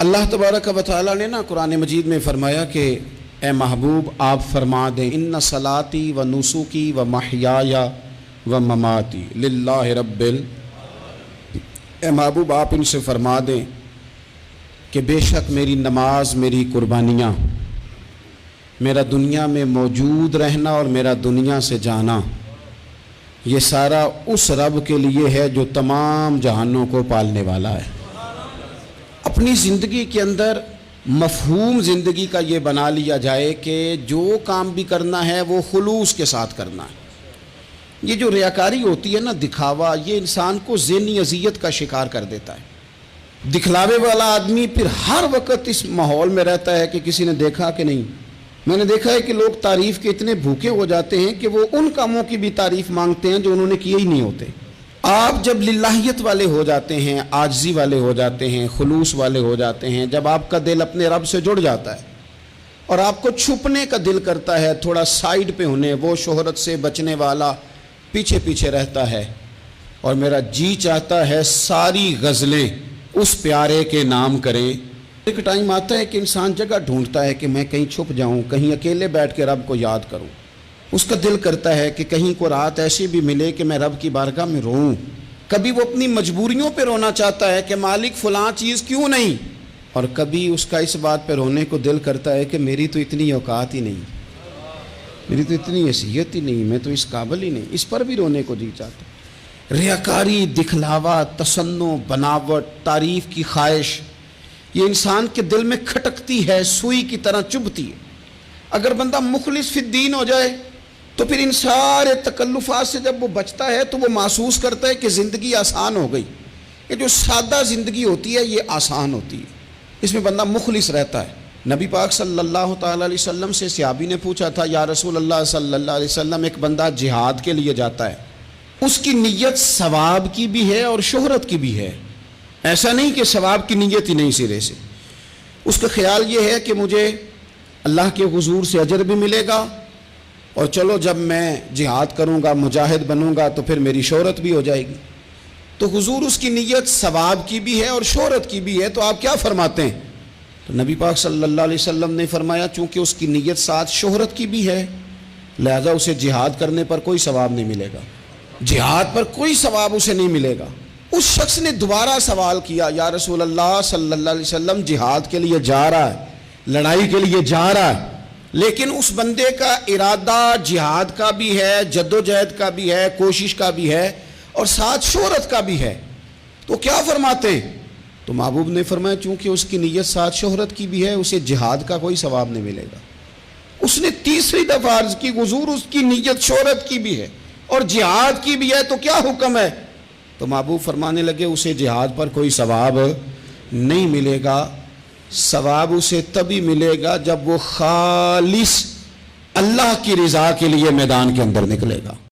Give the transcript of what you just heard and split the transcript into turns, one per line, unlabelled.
اللہ تبارک و تعالیٰ نے قرآن مجید میں فرمایا کہ اے محبوب آپ فرما دیں ان صلاتی و نسکی و محیایا و مماتی للہ رب اے محبوب آپ ان سے فرما دیں کہ بے شک میری نماز، میری قربانیاں، میرا دنیا میں موجود رہنا اور میرا دنیا سے جانا، یہ سارا اس رب کے لیے ہے جو تمام جہانوں کو پالنے والا ہے۔ اپنی زندگی کے اندر مفہوم زندگی کا یہ بنا لیا جائے کہ جو کام بھی کرنا ہے وہ خلوص کے ساتھ کرنا ہے۔ یہ جو ریاکاری ہوتی ہے دکھاوا، یہ انسان کو ذہنی اذیت کا شکار کر دیتا ہے۔ دکھلاوے والا آدمی پھر ہر وقت اس ماحول میں رہتا ہے کہ کسی نے دیکھا کہ نہیں۔ میں نے دیکھا ہے کہ لوگ تعریف کے اتنے بھوکے ہو جاتے ہیں کہ وہ ان کاموں کی بھی تعریف مانگتے ہیں جو انہوں نے کیے ہی نہیں ہوتے۔ آپ جب للہیت والے ہو جاتے ہیں، عاجزی والے ہو جاتے ہیں، خلوص والے ہو جاتے ہیں، جب آپ کا دل اپنے رب سے جڑ جاتا ہے اور آپ کو چھپنے کا دل کرتا ہے، تھوڑا سائیڈ پہ ہونے، وہ شہرت سے بچنے والا پیچھے پیچھے رہتا ہے، اور میرا جی چاہتا ہے ساری غزلیں اس پیارے کے نام کریں۔ ایک ٹائم آتا ہے کہ انسان جگہ ڈھونڈتا ہے کہ میں کہیں چھپ جاؤں، کہیں اکیلے بیٹھ کے رب کو یاد کروں۔ اس کا دل کرتا ہے کہ کہیں کو رات ایسی بھی ملے کہ میں رب کی بارگاہ میں روؤں۔ کبھی وہ اپنی مجبوریوں پہ رونا چاہتا ہے کہ مالک فلاں چیز کیوں نہیں، اور کبھی اس کا اس بات پہ رونے کو دل کرتا ہے کہ میری تو اتنی اوقات ہی نہیں، میری تو اتنی حیثیت ہی نہیں، میں تو اس قابل ہی نہیں۔ اس پر بھی رونے کو جی چاہتا ہے۔ ریاکاری، دکھلاوا، تصنع، بناوٹ، تعریف کی خواہش، یہ انسان کے دل میں کھٹکتی ہے، سوئی کی طرح چبھتی ہے۔ اگر بندہ مخلص فی الدین ہو جائے تو پھر ان سارے تکلفات سے جب وہ بچتا ہے تو وہ محسوس کرتا ہے کہ زندگی آسان ہو گئی۔ یہ جو سادہ زندگی ہوتی ہے یہ آسان ہوتی ہے، اس میں بندہ مخلص رہتا ہے۔ نبی پاک صلی اللہ تعالیٰ علیہ وسلم سے صحابی نے پوچھا تھا، یا رسول اللہ صلی اللہ علیہ وسلم، ایک بندہ جہاد کے لیے جاتا ہے، اس کی نیت ثواب کی بھی ہے اور شہرت کی بھی ہے، ایسا نہیں کہ ثواب کی نیت ہی نہیں سرے سے۔ اس کا خیال یہ ہے کہ مجھے اللہ کے حضور سے اجر بھی ملے گا، اور چلو جب میں جہاد کروں گا، مجاہد بنوں گا، تو پھر میری شہرت بھی ہو جائے گی۔ تو حضور اس کی نیت ثواب کی بھی ہے اور شہرت کی بھی ہے، تو آپ کیا فرماتے ہیں؟ تو نبی پاک صلی اللہ علیہ وسلم نے فرمایا چونکہ اس کی نیت ساتھ شہرت کی بھی ہے، لہذا اسے جہاد کرنے پر کوئی ثواب نہیں ملے گا، جہاد پر کوئی ثواب اسے نہیں ملے گا۔ اس شخص نے دوبارہ سوال کیا، یا رسول اللہ صلی اللہ علیہ وسلم، جہاد کے لیے جا رہا ہے، لڑائی کے لیے جا رہا ہے، لیکن اس بندے کا ارادہ جہاد کا بھی ہے، جدوجہد کا بھی ہے، کوشش کا بھی ہے، اور ساتھ شہرت کا بھی ہے، تو کیا فرماتے ہیں؟ تو محبوب نے فرمایا چونکہ اس کی نیت ساتھ شہرت کی بھی ہے، اسے جہاد کا کوئی ثواب نہیں ملے گا۔ اس نے تیسری دفعہ عرض کی، حضور اس کی نیت شہرت کی بھی ہے اور جہاد کی بھی ہے، تو کیا حکم ہے؟ تو محبوب فرمانے لگے اسے جہاد پر کوئی ثواب نہیں ملے گا، ثواب اسے تبھی ملے گا جب وہ خالص اللہ کی رضا کے لیے میدان کے اندر نکلے گا۔